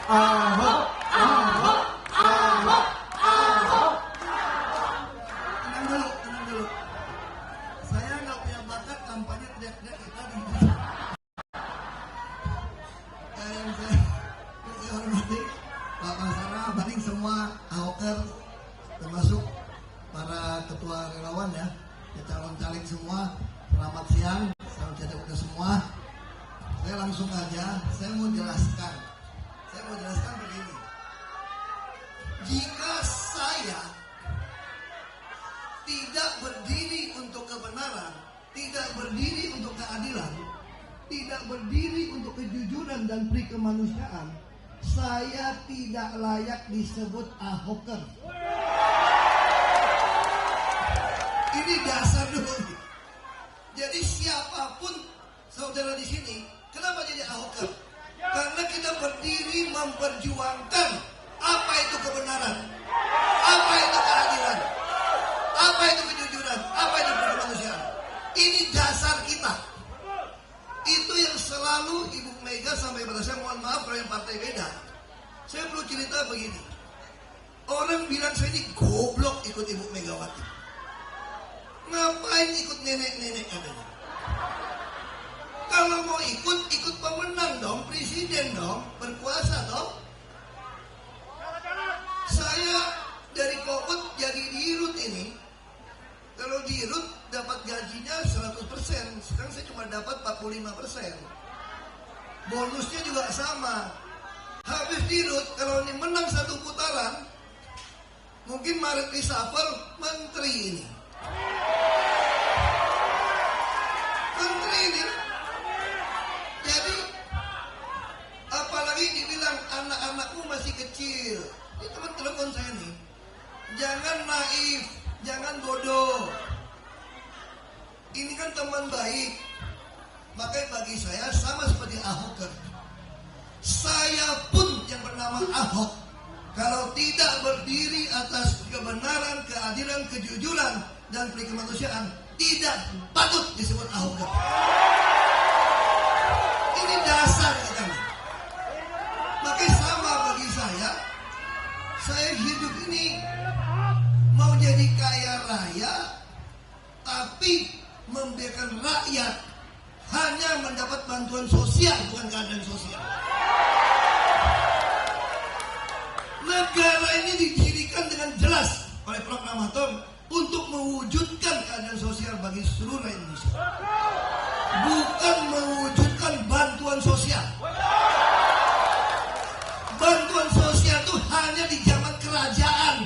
Ahok, Ahok, Ahok, Ahok. Tenang dulu. Saya nggak punya bakat kampanye teriak-teriak kita di yang saya hormati Pak Basara, banding semua Ahoker, termasuk para ketua relawan ya, calon caleg semua. Selamat siang, salam sejahtera semua. Saya langsung aja, saya mau jelaskan begini. Jika saya tidak berdiri untuk kebenaran, tidak berdiri untuk keadilan, tidak berdiri untuk kejujuran dan pri kemanusiaan, saya tidak layak disebut Ahoker. Ini dasar dulu. Jadi siapapun saudara di sini, kenapa jadi Ahoker? Karena kita berdiri memperjuangkan apa itu kebenaran, apa itu keadilan, apa itu kejujuran, apa itu kemanusiaan. Ini dasar kita. Itu yang selalu Ibu Mega sampai pada saya, mohon maaf kalau yang partai beda. Saya perlu cerita begini. Orang bilang saya ini goblok ikut Ibu Megawati. Ngapain ikut nenek-nenek katanya? Kalau mau ikut pemenang dong, presiden dong, berkuasa dong. Saya dari Kokut jadi dirut ini. Kalau dirut dapat gajinya 100%, sekarang saya cuma dapat 45%. Bonusnya juga sama. Habis dirut, kalau ini menang satu putaran, mungkin Maret reshuffle menteri ini. Menteri ini. Jadi apalagi dibilang anak-anakmu masih kecil. Ini teman telepon saya nih. Jangan naif, jangan bodoh. Ini kan teman baik. Makanya bagi saya sama seperti Ahoker. Saya pun yang bernama Ahok, kalau tidak berdiri atas kebenaran, keadilan, kejujuran dan pri kemanusiaan, tidak patut disebut Ahoker. Ini dasar kita. Makanya sama bagi saya hidup ini mau jadi kaya raya, tapi membiarkan rakyat hanya mendapat bantuan sosial, bukan keadilan sosial. Negara ini didirikan dengan jelas oleh proklamator untuk mewujudkan keadilan sosial bagi seluruh rakyat Indonesia, bukan mewujudkan bantuan sosial. Bantuan sosial itu hanya di zaman kerajaan,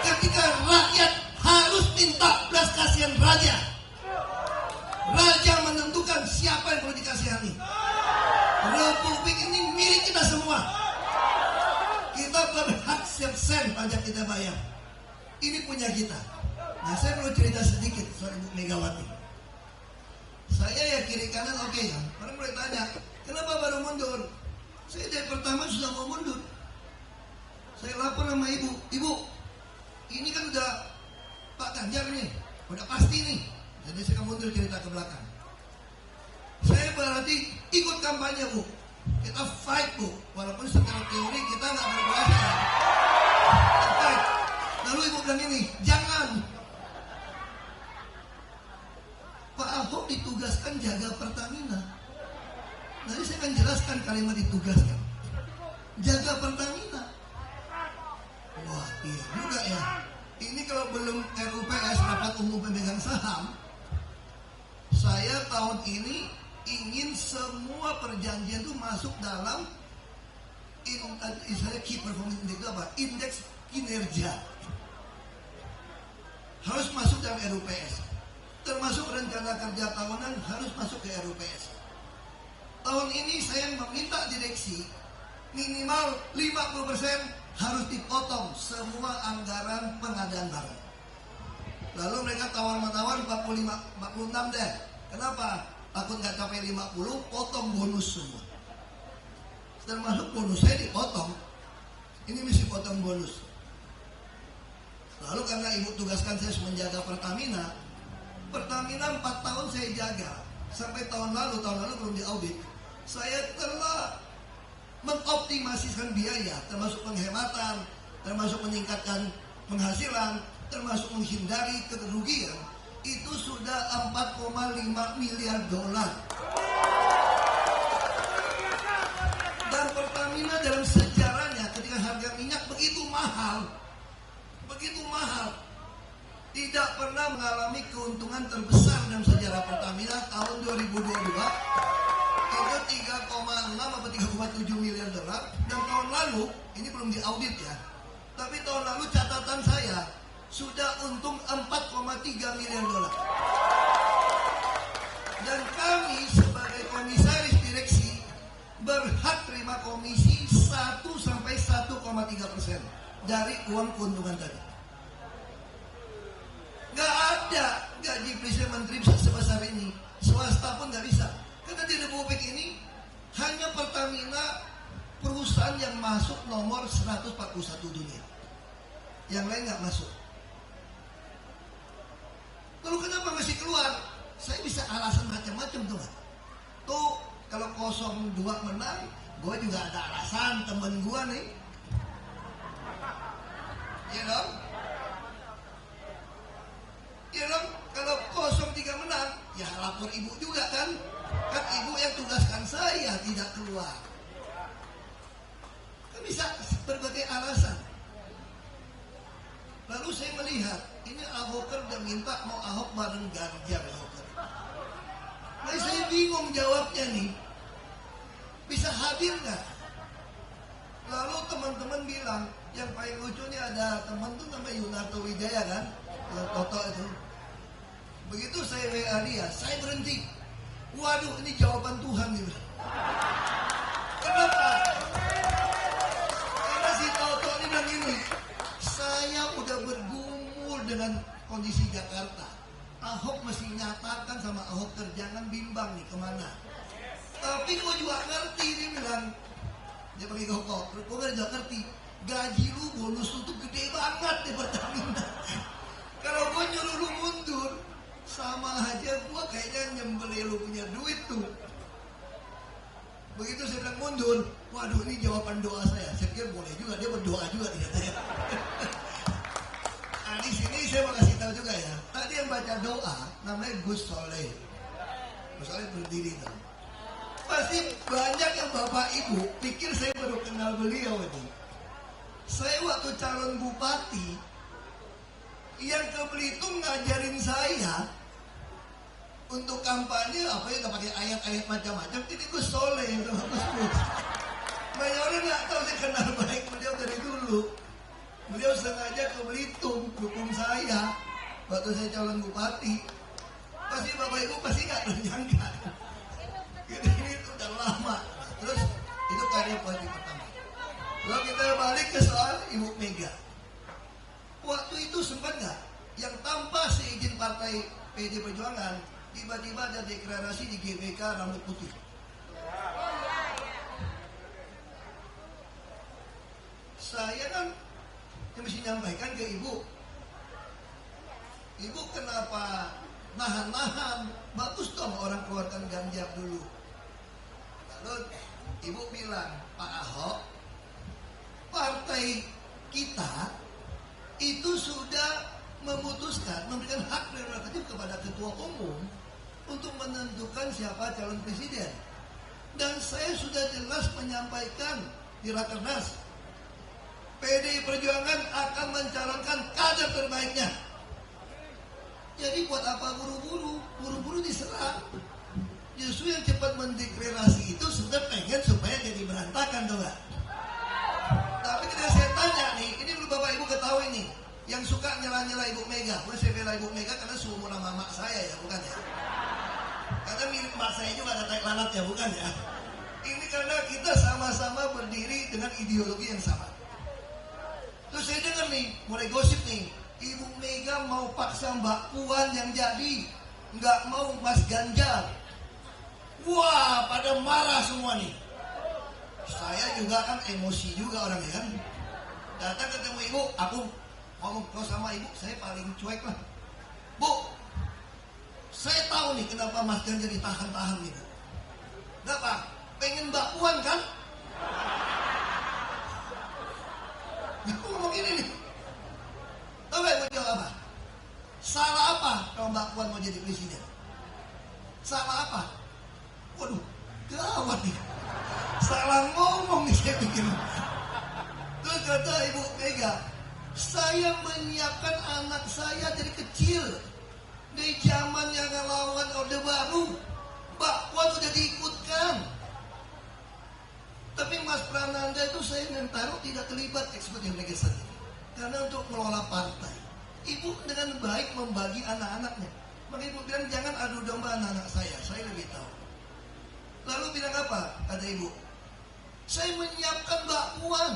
ketika rakyat harus minta belas kasihan raja. Raja menentukan siapa yang perlu dikasihani. Republik ini milik kita semua. Kita berhak setiap sen pajak kita bayar. Ini punya kita. Nah, saya perlu cerita sedikit soal Ibu Megawati. Saya ya kiri kanan oke ya. Orang boleh tanya, kenapa baru mundur? Saya dari pertama sudah mau mundur. Saya lapor sama ibu, ini kan udah Pak Ganjar nih, udah pasti nih. Jadi saya mundur cerita ke belakang. Saya berarti ikut kampanye Bu. Kita fight Bu, walaupun secara teori kita nggak berkuasa. Fight. Lalu ibu bilang ini, jangan. Pak Ahok ditugaskan jaga Pertamina. Nanti saya akan jelaskan kalimat ditugaskan. Jaga Pertamina. Wah, iya juga ya. Ini kalau belum RUPS, rapat umum pemegang saham, saya tahun ini ingin semua perjanjian itu masuk dalam key performance index itu apa? Indeks kinerja. Harus masuk dalam RUPS. Termasuk rencana kerja tahunan harus masuk ke RUPS. Tahun ini saya meminta direksi minimal 50% harus dipotong semua anggaran pengadaan barang. Lalu mereka tawar-menawar 46 deh. Kenapa? Takut nggak capai 50, potong bonus semua. Termasuk bonus saya dipotong. Ini mesti potong bonus. Lalu karena ibu tugaskan saya menjaga Pertamina 4 tahun saya jaga. Sampai tahun lalu belum diaudit. Saya telah mengoptimasikan biaya, termasuk penghematan, termasuk meningkatkan penghasilan, termasuk menghindari kerugian, itu sudah 4,5 miliar dolar. Dan Pertamina dalam sejarahnya ketika harga minyak begitu mahal, tidak pernah mengalami keuntungan terbesar dalam sejarah Pertamina. Tahun 2022 itu 3,6 atau 3,7 miliar dolar, dan tahun lalu ini belum diaudit ya, tapi tahun lalu catatan saya sudah untung 4,3 miliar dolar. Dan kami sebagai komisaris direksi berhak terima komisi 1-1,3% dari uang keuntungan tadi. Gak ada gaji presiden menteri sebesar ini, swasta pun gak bisa. Karena di Republik ini hanya Pertamina perusahaan yang masuk nomor 141 dunia, yang lain gak masuk. Lalu kenapa masih keluar? Saya bisa alasan macam-macam tuh. Tuh kalau 02 menang, gue juga ada alasan, temen gue nih, ya dong. Ya dong, kalau 03 menang, ya lapor ibu juga kan. Kan ibu yang tugaskan saya tidak keluar. Kan bisa berbagai alasan. Lalu saya melihat, ini Ahoker udah minta mau Ahok bareng Ganjar Ahoker. Nah saya bingung jawabnya nih. Bisa hadir nggak? Lalu teman-teman bilang, yang paling lucunya ada teman tuh namanya Yunarto Wijaya kan, Toto itu. Begitu saya WA dia, saya berhenti. Waduh, ini jawaban Tuhan gitu. Kenapa? Karena si Toto ini bilang ini, saya udah bergumul dengan kondisi Jakarta. Ahok mesti nyatakan sama Ahoker, jangan bimbang nih kemana. Tapi gue juga ngerti, dia bilang, dia pakai kokok, gue juga ngerti, gaji lu bonus lu tuh gede banget di Pertamina. Kalau gue nyuruh lu mundur, sama aja gue kayaknya nyembelih lu punya duit tuh. Begitu saya bilang mundur, waduh ini jawaban doa saya. Saya kira boleh juga, dia berdoa juga dia katanya. Nah di sini saya mau kasih tahu juga ya. Tadi yang baca doa namanya Gus Soleh. Gus Soleh berdiri tuh. Pasti banyak yang bapak ibu pikir saya baru kenal beliau itu. Saya waktu calon bupati, yang ke Belitung ngajarin saya untuk kampanye apa ya, nggak pakai ayat-ayat macam-macam. Ini Gus Soleh yang sama Gus. Banyak orang nggak tahu saya kenal baik beliau dari dulu. Beliau sengaja ke Belitung dukung saya waktu saya calon bupati. Pasti bapak ibu pasti nggak menyangka. Ini udah lama. Terus itu karya politik pertama. Lalu kita balik ke soal Ibu Mega. Waktu itu sempat nggak yang tanpa seizin partai PD Perjuangan tiba-tiba ada deklarasi di GBK rambut putih. Saya kan yang mesti nyampaikan ke ibu, ibu kenapa nahan-nahan? Bagus dong orang keluarkan Ganjar dulu. Lalu ibu bilang, Pak Ahok, partai kita itu sudah memutuskan memberikan hak prerogatif kepada ketua umum untuk menentukan siapa calon presiden. Dan saya sudah jelas menyampaikan di Rakernas, PDI Perjuangan akan mencalonkan kader terbaiknya. Jadi buat apa buru-buru diserang. Justru yang cepat mendeklarasi itu sudah pengen supaya jadi berantakan tuh gak? Tapi ketika saya tanya nih, ini dulu bapak ibu ketahui nih, yang suka nyela-nyela Ibu Mega. Gue saya bela Ibu Mega karena seumur sama mak saya ya, bukan ya? Karena mirip mak saya juga ada tai lalat ya, bukan ya? Ini karena kita sama-sama berdiri dengan ideologi yang sama. Terus saya dengar nih, mulai gosip nih, Ibu Mega mau paksa Mbak Puan yang jadi, nggak mau Mas Ganjar. Wah, pada marah semua nih. Saya juga kan emosi juga orangnya kan. Datang ketemu ibu, aku ngomong sama ibu, saya paling cuek lah. Bu, saya tahu nih kenapa Mas Ganjar ditahan-tahan gitu. Kenapa? Pengen Mbak Puan kan? ini nih. Tahu nggak Ibu jawab apa? Salah apa kalau Mbak Puan mau jadi presiden? Salah apa? Waduh, gawat nih. Salah ngomong nih saya pikir. Terus kata Ibu Mega, saya menyiapkan anak saya dari kecil. Di zaman yang lawan Orde Baru, Mbak Puan udah diikutkan. Tapi Mas Prananda itu saya taruh tidak terlibat eksekutif legislatif. Karena untuk mengelola partai, Ibu dengan baik membagi anak-anaknya. Maka Ibu bilang jangan adu domba anak-anak saya lebih tahu. Lalu bilang apa? Kata Ibu, saya menyiapkan Mbak Puan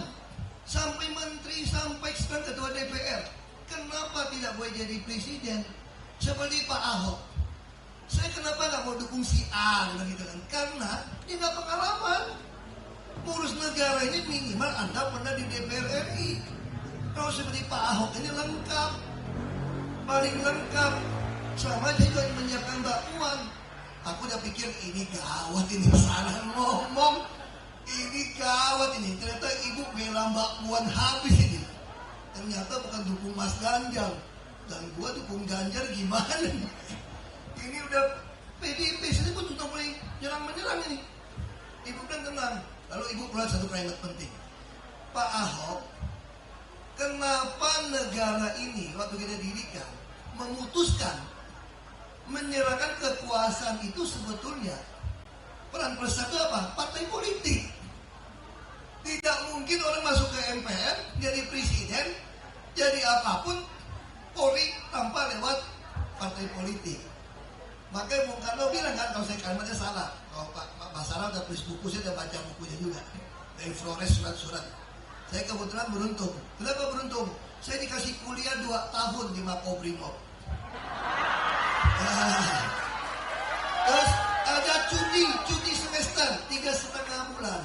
sampai menteri, sampai sekarang ketua DPR. Kenapa tidak boleh jadi presiden seperti Pak Ahok? Saya kenapa nggak mau dukung si A gitu kan? Karena dia nggak pengalaman. Ngurus negara ini minimal Anda pernah di DPR RI. Kalau seperti Pak Ahok ini lengkap, paling lengkap. Sama juga menyiapkan Mbak Puan. Aku udah pikir ini gawat, ini salah ngomong, ini gawat ini. Ternyata Ibu bela Mbak Puan habis ini. Ternyata bukan dukung Mas Ganjar, dan gua dukung Ganjar gimana nih? Ini udah PDIP sini pun sudah mulai menyerang ini. Ibu kan tenang. Lalu Ibu keluar satu kalimat penting. Pak Ahok, kenapa negara ini waktu kita dirikan memutuskan menyerahkan kekuasaan itu sebetulnya peran plus 1 apa? Partai politik. Tidak mungkin orang masuk ke MPR jadi presiden, jadi apapun Polri tanpa lewat partai politik. Makanya Bung Karno bilang kan, kalau saya kalimatnya salah. Kalau Pak Basara udah tulis buku, saya udah baca bukunya juga. Dari Flores surat-surat. Saya kebetulan beruntung. Kenapa beruntung? Saya dikasih kuliah 2 tahun di Makobrimob. Terus ada cuti semester 3,5 bulan.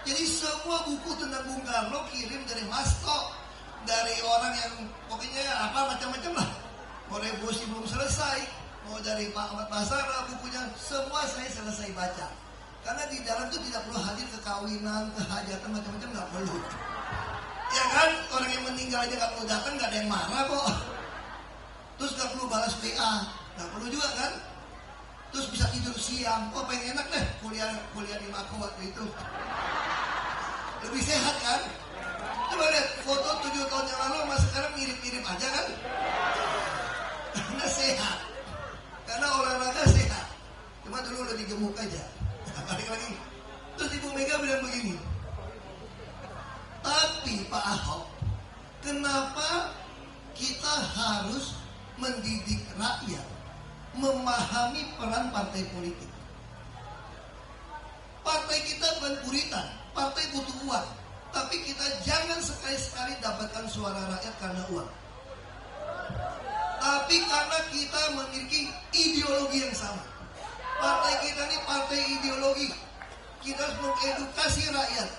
Jadi semua buku tentang Bung Karno kirim dari Masto, dari orang yang pokoknya apa macam-macam lah. Mau revolusi belum selesai, mau dari Pak Ahmad Basara bukunya, semua saya selesai baca. Karena di dalam itu tidak perlu hadir kekawinan, kehajatan macam-macam, nggak perlu. Ya kan, orang yang meninggal aja nggak perlu datang, nggak ada yang marah kok. Terus nggak perlu balas WA, nggak perlu juga kan. Terus bisa tidur siang, oh pengen enak deh kuliah di Mako waktu itu. Lebih sehat kan? Coba lihat foto 7 tahun yang lalu sama sekarang mirip-mirip aja kan? Karena sehat, karena olahraga sehat. Cuma dulu lebih gemuk aja. Balik lagi. Terus Ibu Mega bilang begini. Tapi Pak Ahok, kenapa kita harus mendidik rakyat memahami peran partai politik? Partai kita bukan puritan, partai butuh uang. Tapi kita jangan sekali-sekali dapatkan suara rakyat karena uang. Tapi karena kita memiliki ideologi yang sama. Partai kita ini partai ideologi. Kita harus mengedukasi rakyat.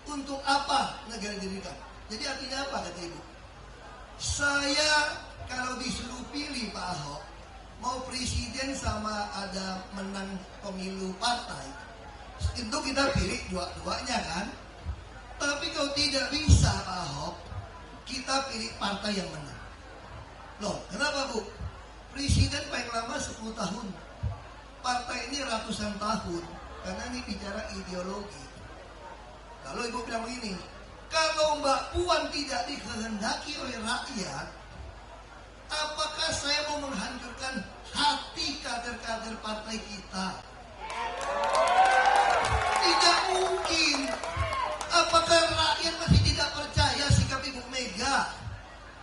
Untuk apa negara didirikan? Jadi artinya apa kata Ibu? Saya kalau disuruh pilih Pak Ahok, mau presiden sama ada menang pemilu partai, itu kita pilih dua-duanya kan? Tapi kalau tidak bisa Pak Ahok, kita pilih partai yang menang. Loh, kenapa Bu? Presiden paling lama 10 tahun. Partai ini ratusan tahun. Karena ini bicara ideologi. Kalau Ibu bilang begini, kalau Mbak Puan tidak dikehendaki oleh rakyat, apakah saya mau menghancurkan hati kader-kader partai kita? Tidak mungkin. Apakah rakyat masih tidak percaya sikap Ibu Mega?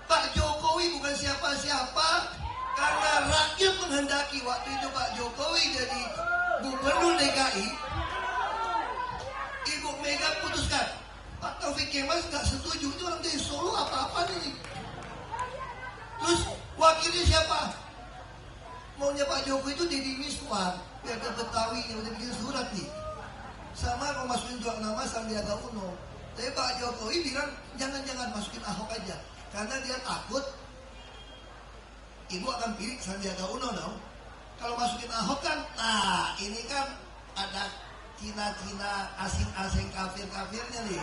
Pak Jokowi bukan siapa-siapa, karena rakyat menghendaki. Waktu itu Pak Jokowi jadi gubernur DKI, Ibu Mega putuskan. Pak Taufik Kemal nggak setuju, itu orang dari Solo apa-apa nih. Terus wakilnya siapa? Maunya Pak Jokowi itu Deddy Miswar, biar ke Betawi yang udah bikin surat nih. Sama mau masukin 2 nama Sandiaga Uno. Tapi Pak Jokowi bilang jangan masukin Ahok aja. Karena dia takut Ibu akan pilih Sandiaga Uno dong. Kalau masukin Ahok kan, nah ini kan ada Cina-Cina, asing-asing, kafir-kafirnya nih.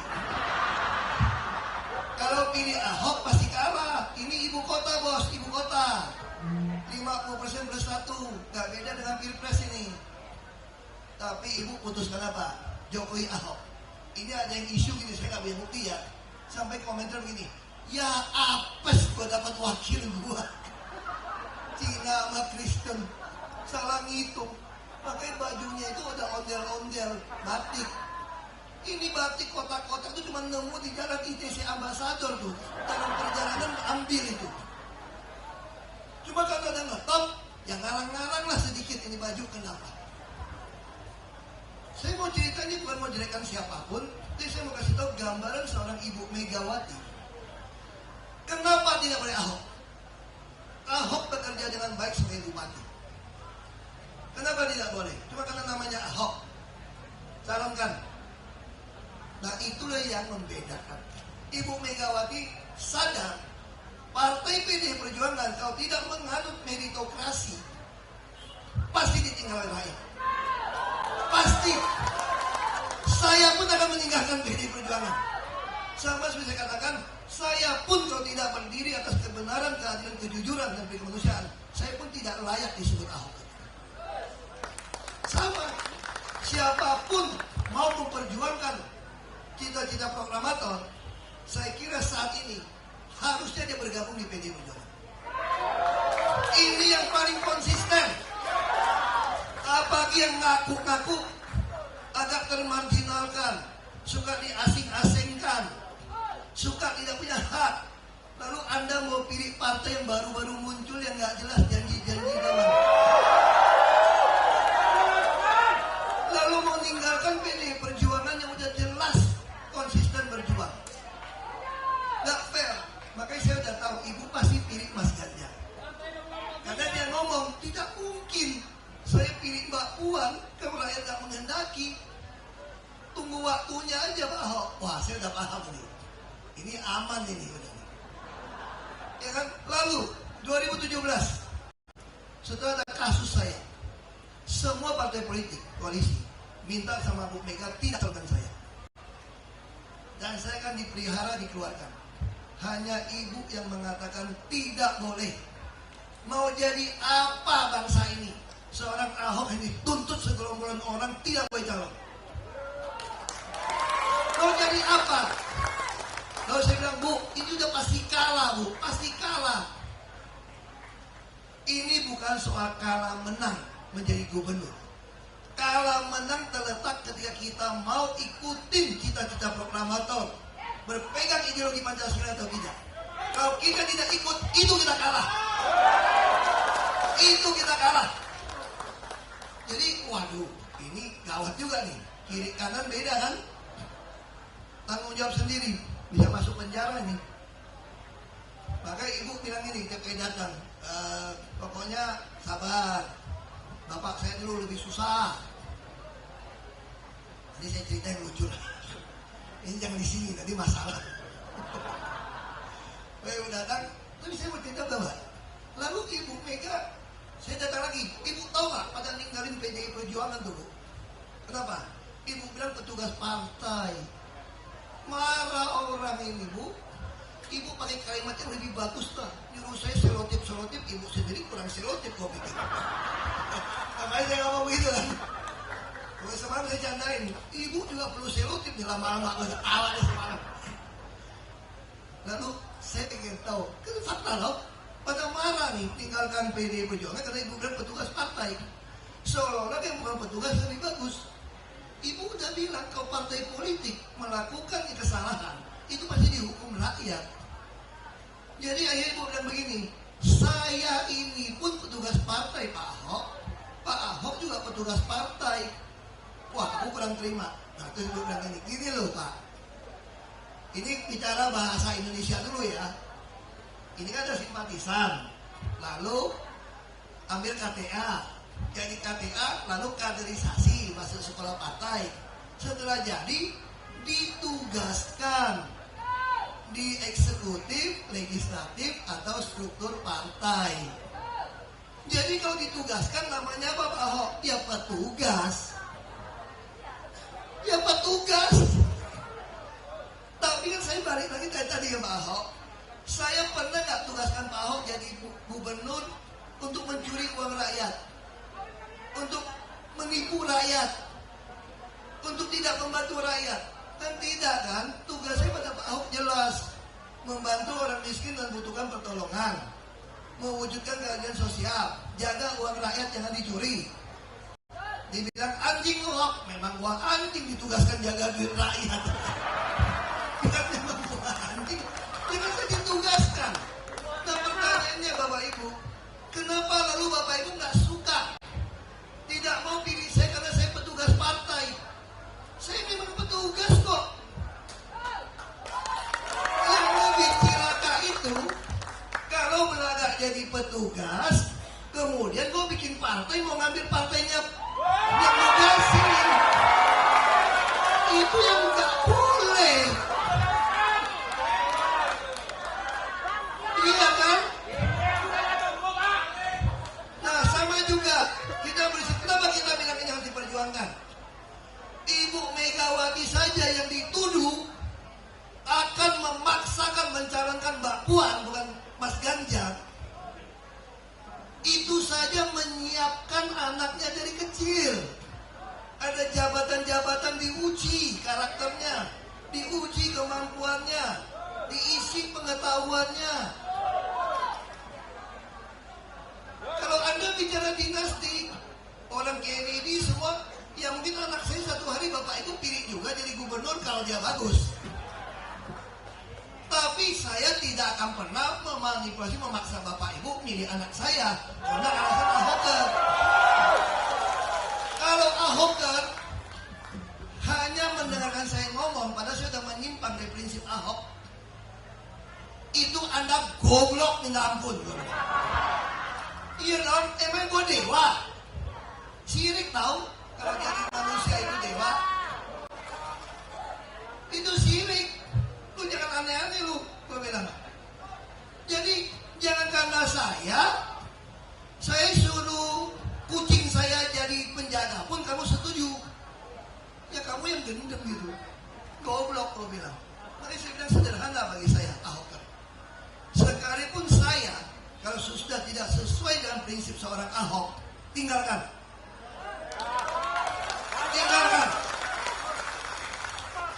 Kalau pilih Ahok pasti kalah. Ini ibu kota bos, ibu kota. 50% plus 1, gak beda dengan Pilpres ini. Tapi ibu putuskan apa? Jokowi Ahok. Ini ada yang isu gini, saya gak punya bukti ya. Sampai komentar begini, ya apes gua dapat wakil gua. Cina sama Kristen, salah ngitung. Pakai bajunya itu udah ondel-ondel batik. Ini batik kotak-kotak itu cuma nemu di jalan ITC Ambasador tuh. Dalam perjalanan ambil itu. Cuma kalau ada ngetop, ya ngarang-ngarang lah sedikit ini baju kenapa. Saya mau cerita ini bukan mau jelekkan siapapun, tapi saya mau kasih tahu gambaran seorang Ibu Megawati. Kenapa tidak boleh Ahok? Ahok bekerja dengan baik sebagai bupati. Kenapa tidak boleh? Cuma karena namanya Ahok. Calonkan. Nah itulah yang membedakan. Ibu Megawati sadar Partai PDI Perjuangan kalau tidak menganut meritokrasi pasti ditinggal rakyat. Pasti. Saya pun akan meninggalkan PDI Perjuangan. Sama seperti saya katakan, saya pun kalau tidak berdiri atas kebenaran, keadilan, kejujuran dan kemanusiaan, saya pun tidak layak disebut Ahok. Sama. Siapapun mau memperjuangkan cita-cita proklamator, saya kira saat ini harusnya dia bergabung di PDI Perjuangan. Ini yang paling konsisten. Apalagi yang ngaku-ngaku agak termarginalkan, suka diasing-asingkan, suka tidak punya hak. Lalu Anda mau pilih partai yang baru-baru muncul yang nggak jelas janji-janji doang. Lalu mau meninggalkan PDI Perjuangan yang udah jelas konsisten berjuang. Nggak fair. Makanya saya udah tahu ibu pasti pilih Mas Ganjar. Karena dia ngomong tidak mungkin saya pilih Mbak Puan kalau rakyat nggak menghendaki. Tunggu waktunya aja Pak Ahok. Wah saya udah paham nih. Ini aman ini udah. Ya kan? Lalu 2017 setelah ada kasus saya, semua partai politik koalisi minta sama Bu Mega tidak calonkan saya. Dan saya kan dipelihara dikeluarkan. Hanya ibu yang mengatakan tidak boleh. Mau jadi apa bangsa ini? Seorang Ahok ini tuntut segerombolan orang tidak boleh calon. Mau jadi apa? Lalu saya bilang, Bu, ini udah pasti kalah, Bu. Pasti kalah. Ini bukan soal kalah menang menjadi gubernur. Kalah menang terletak ketika kita mau ikutin cita-cita proklamator, berpegang ideologi Pancasila atau tidak. Kalau kita tidak ikut, itu kita kalah. Itu kita kalah. Jadi, waduh, ini gawat juga nih. Kiri kanan beda kan? Tanggung jawab sendiri, bisa masuk penjara nih. Maka ibu bilang ini, TP datang, pokoknya sabar. Bapak saya dulu lebih susah. Ini saya cerita yang lucu. Ini jangan di sini, tadi masalah. Saya datang, tapi saya mau cerita bahwa lalu Ibu Mega, saya datang lagi. Ibu tahu nggak pada ninggalin PDI Perjuangan dulu? Kenapa? Ibu bilang petugas partai. Marah orang ini Bu. Ibu pakai kalimat yang lebih bagus lah. Nyuruh saya selotip, ibu sendiri kurang selotip kok pikir. Makanya saya ngomong begitu kan. Kalau semalam saya candain, ibu juga perlu selotip nih lama-lama awalnya semalam. Lalu saya ingin tahu, kan fakta loh, pada marah nih tinggalkan PDI Perjuangan karena ibu bilang petugas partai. Seolah-olah yang bukan petugas lebih bagus. Ibu udah bilang kalau partai politik melakukan kesalahan, itu pasti dihukum rakyat. Jadi akhirnya ibu bilang begini, saya ini pun petugas partai Pak Ahok. Pak Ahok juga petugas partai. Wah, aku kurang terima. Nah, terus ibu bilang gini loh Pak. Ini bicara bahasa Indonesia dulu ya. Ini kan ada simpatisan. Lalu ambil KTA. Jadi KTA, lalu kaderisasi masuk sekolah partai. Setelah jadi, ditugaskan di eksekutif, legislatif, atau struktur partai. Jadi kalau ditugaskan namanya apa Pak Ahok? Ya petugas. Ya petugas. Tapi kan saya balik lagi kaitan dengan Pak Ahok. Saya pernah nggak tugaskan Pak Ahok jadi gubernur untuk mencuri uang rakyat, untuk menipu rakyat, untuk tidak membantu rakyat? Kan tidak kan? Tugasnya pada Pak Ahok jelas, membantu orang miskin dan membutuhkan pertolongan, mewujudkan keadilan sosial, jaga uang rakyat jangan dicuri. Dibilang anjing Ahok, memang uang anjing ditugaskan jaga duit rakyat. Bukan memang uang anjing, jangan saja ditugaskan. Nah pertanyaannya Bapak Ibu, kenapa lalu Bapak Ibu nggak suka, tidak mau pilih saya karena saya petugas partai? Saya memang petugas kok. Yang lebih cilaka itu, kalau melagak jadi petugas, kemudian gue bikin partai, mau ngambil partainya yang tugasin. Itu yang nggak boleh. Iya kan? Nah sama juga, kita berisik. Kenapa kita bilang ini harus diperjuangkan? Ibu Megawati saja yang dituduh akan memaksakan mencalonkan Mbak Puan, bukan Mas Ganjar. Itu saja menyiapkan anaknya dari kecil. Ada jabatan-jabatan diuji karakternya, diuji kemampuannya, diisi pengetahuannya. Kalau Anda bicara dinasti, orang Kennedy semua, ya mungkin anak saya satu hari Bapak Ibu pilih juga jadi gubernur kalau dia bagus. Tapi saya tidak akan pernah memanipulasi, memaksa Bapak Ibu milih anak saya karena alasan Ahoker. Kalau Ahoker hanya mendengarkan saya ngomong, padahal saya sudah menyimpang dari prinsip Ahok, itu Anda goblok minta ampun. Iya dong, emang gue dewa? Sirik tahu kalau jadi manusia itu dewa? Itu sirik. Lu jangan aneh-aneh lu, gue bilang. Jadi jangan karena saya suruh kucing saya jadi penjaga pun kamu setuju. Ya kamu yang gendem gitu. Goblok gue bilang. Makanya saya bilang sederhana bagi saya, Ahok. Sekalipun saya, kalau sudah tidak sesuai dengan prinsip seorang Ahok, tinggalkan. Tinggalkan.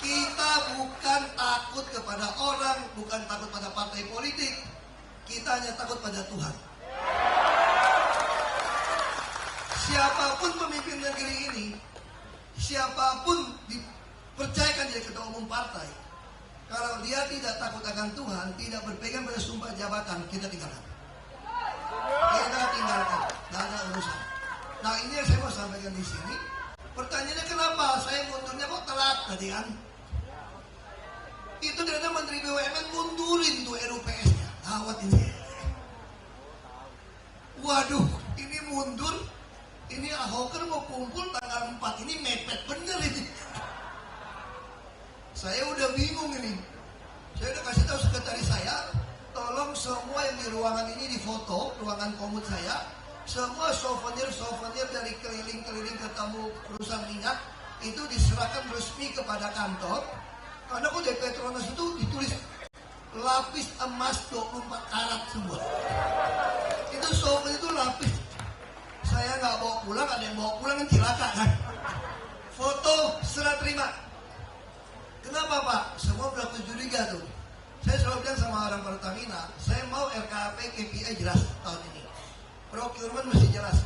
Kita bukan takut kepada orang, bukan takut pada partai politik. Kita hanya takut pada Tuhan. Siapapun pemimpin negeri ini, siapapun dipercayakan jadi ketua umum partai, kalau dia tidak takut akan Tuhan, tidak berpegang pada sumpah jabatan, kita tinggalkan. Kita tinggalkan, tidak ada urusan. Nah ini yang saya mau sampaikan di sini. Pertanyaannya kenapa saya mundurnya kok telat tadi kan? Itu ternyata Menteri BUMN mundurin tuh RUPS-nya. Gawat ini. Waduh, ini mundur. Ini Ahoker mau kumpul tanggal 4 ini mepet bener ini. Saya udah bingung ini. Saya udah kasih tahu sekretaris saya, tolong semua yang di ruangan ini difoto, ruangan komut saya. Semua souvenir dari keliling-keliling ketemu perusahaan minyak itu diserahkan resmi kepada kantor. Karena kok dari Petronas itu ditulis lapis emas 24 karat semua. Itu souvenir itu lapis. Saya nggak bawa pulang, ada yang bawa pulang kan cilaka kan. Foto serah terima. Kenapa Pak? Semua berlaku curiga tuh. Saya selalu bilang sama orang Pertamina, saya mau RKP KPI jelas tahun ini. Procurement mesti jelas.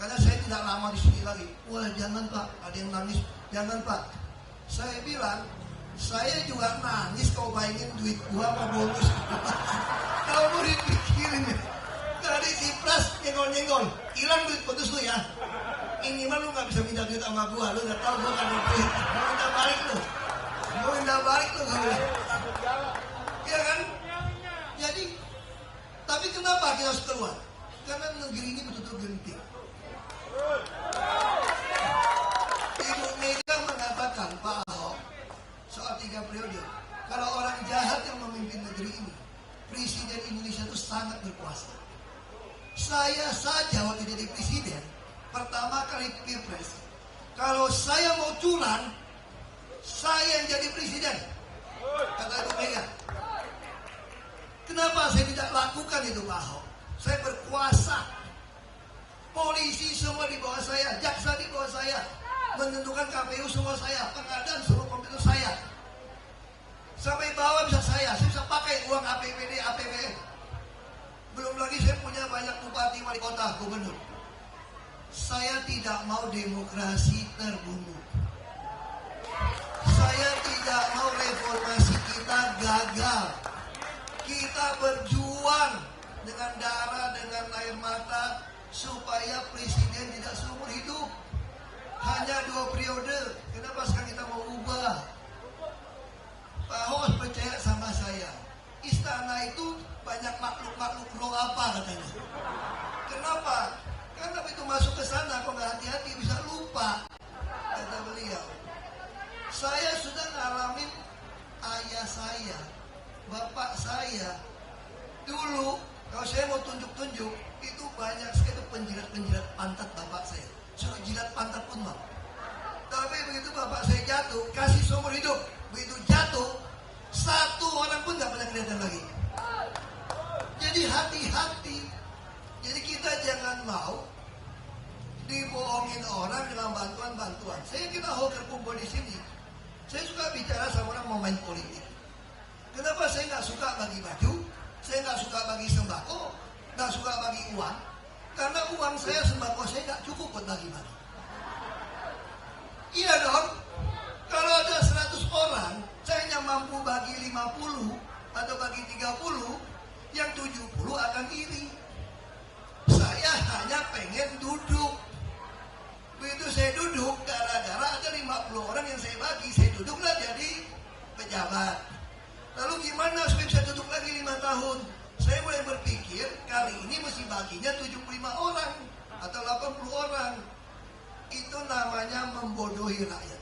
Karena saya tidak lama di sini lagi. Wah jangan Pak, ada yang nangis. Jangan Pak. Saya bilang, saya juga nangis kalau bayangin duit gua sama bonus. Kalau mau dipikirin ya. Dari Cipras nyenggol-nyenggol, hilang duit bonus lu ya. Minimal lu gak bisa minta duit sama gua. Lu udah tahu gua kan duit. Mau minta balik lu. Mau minta balik lu gak boleh. Iya kan? Jadi, tapi kenapa kita harus keluar? Karena negeri ini betul-betul genting. Ibu Mega mengatakan, Pak Ahok, soal 3 periode, kalau orang jahat yang memimpin negeri ini, Presiden Indonesia itu sangat berkuasa. Saya saja waktu jadi presiden, pertama kali pilpres, kalau saya mau curang, saya yang jadi presiden, kata Ibu Mega. Kenapa saya tidak lakukan itu Pak Ahok? Saya berkuasa. Polisi semua di bawah saya, jaksa di bawah saya, menentukan KPU semua saya, pengadaan semua komputer saya. Sampai bawah bisa saya bisa pakai uang APBD, APBN. Belum lagi saya punya banyak bupati, wali kota, gubernur. Saya tidak mau demokrasi terbunuh. Saya tidak mau reformasi kita gagal. Kita berjuang dengan darah, dengan air mata, supaya presiden tidak seumur hidup. Hanya 2 periode. Kenapa sekarang kita mau ubah? Pak Ahok percaya sama saya. Istana itu banyak makhluk-makhluk roh apa katanya. Kenapa? Karena begitu masuk ke sana, kalau nggak hati-hati bisa lupa. Kata beliau. Saya sudah ngalamin ayah saya, bapak saya. Dulu, kalau saya mau tunjuk-tunjuk, itu banyak sekali penjilat-penjilat pantat bapak saya. Suruh jilat pantat pun mau. Tapi begitu bapak saya jatuh, kasih seumur hidup. Begitu jatuh, 1 orang pun nggak pernah kelihatan lagi. Jadi hati-hati. Jadi kita jangan mau dibohongin orang dengan bantuan-bantuan. Saya kira Ahok terkumpul di sini. Saya suka bicara sama orang mau main politik. Kenapa saya nggak suka bagi baju? Saya nggak suka bagi sembako, nggak suka bagi uang. Karena uang saya, sembako saya nggak cukup buat bagi-bagi. Iya dong. Kalau ada 100 orang, saya hanya mampu bagi 50 atau bagi 30, yang 70 akan iri. Saya hanya pengen duduk. Begitu saya duduk, gara-gara ada 50 orang yang saya bagi, saya duduklah jadi pejabat. Lalu gimana supaya bisa duduk lagi 5 tahun? Saya mulai berpikir, kali ini mesti baginya 75 orang atau 80 orang. Itu namanya membodohi rakyat.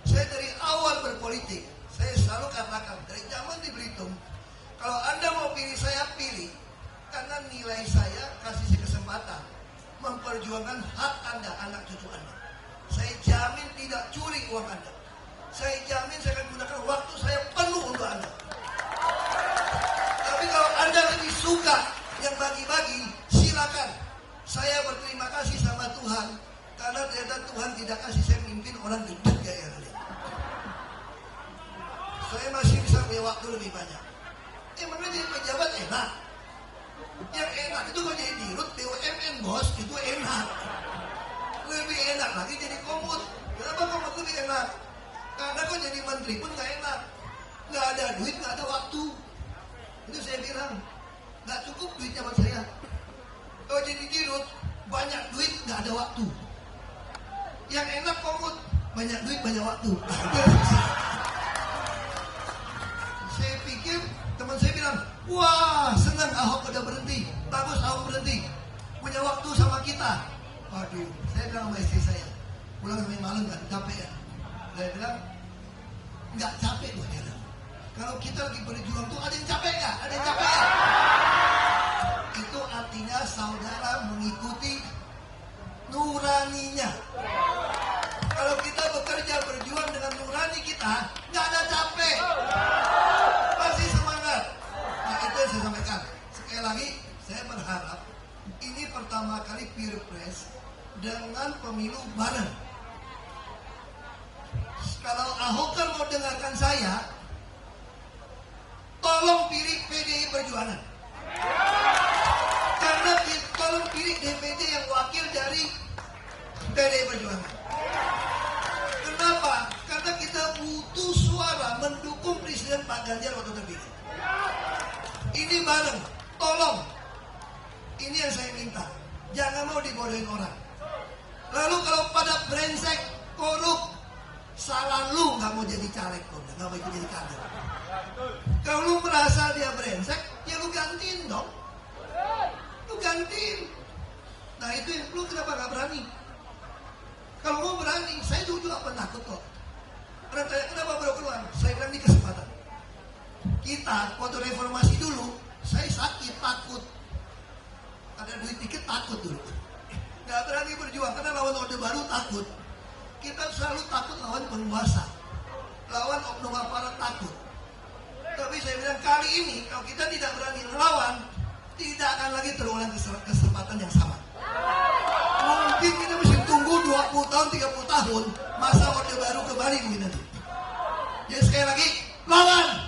Saya dari awal berpolitik, saya selalu katakan, dari zaman di Belitung, kalau Anda mau pilih, saya pilih. Karena nilai saya kasih kesempatan memperjuangkan hak Anda, anak cucu Anda. Saya jamin tidak curi uang Anda. Saya jamin saya akan gunakan waktu saya penuh untuk Anda. Tapi kalau Anda lebih suka yang bagi-bagi, silakan. Saya berterima kasih sama Tuhan karena ternyata Tuhan tidak kasih saya mimpin orang gendut kayak kalian. Saya masih bisa punya waktu lebih banyak. Emangnya jadi pejabat enak? Yang enak itu kalau jadi dirut BUMN bos, itu enak. Lebih enak lagi jadi komut. Kenapa komut lebih enak? Karena kok jadi menteri pun gak enak. Gak ada duit, gak ada waktu. Itu saya bilang, gak cukup duitnya buat saya. Kalau jadi dirut, banyak duit, gak ada waktu. Yang enak komut, banyak duit, banyak waktu. Saya pikir, teman saya bilang, wah senang Ahok udah berhenti. Bagus Ahok berhenti. Punya waktu sama kita. Waduh, saya bilang sama istri saya, pulang sampai malam kan, capek ya. Saya bilang, nggak capek buat dia. Kalau kita lagi berjuang tuh ada yang capek nggak? Ada yang capek nggak? Itu artinya saudara mengikuti nuraninya. Kalau kita bekerja berjuang dengan nurani kita, nggak ada capek. Pasti semangat. Nah itu yang saya sampaikan. Sekali lagi, saya berharap ini pertama kali Pilpres dengan pemilu bareng. Kalau Ahok kan mau dengarkan saya, tolong pilih PDI Perjuangan. Karena tolong pilih DPD yang wakil dari PDI Perjuangan. Kenapa? Karena kita butuh suara mendukung Presiden Pak Ganjar waktu terpilih. Ini bareng, tolong. Ini yang saya minta. Jangan mau dibodohin orang. Lalu kalau pada brengsek, korup, salah lu nggak mau jadi caleg kok, nggak mau ikut jadi kader. Kalau lu merasa dia brengsek, ya lu gantiin dong. Lu gantiin. Nah itu yang lu kenapa nggak berani? Kalau mau berani, saya dulu juga penakut kok. Orang tanya kenapa baru keluar? Saya bilang ini kesempatan. Kita waktu reformasi dulu, saya sakit, takut. Ada duit dikit takut dulu. Nggak berani berjuang karena lawan Orde Baru takut. Kita selalu takut lawan penguasa, lawan oknum aparat takut. Tapi saya bilang kali ini kalau kita tidak tidak akan lagi terulang kesempatan yang sama. Mungkin kita mesti tunggu 20 tahun, 30 tahun, masa Orde Baru kembali mungkin nanti. Jadi sekali lagi, lawan!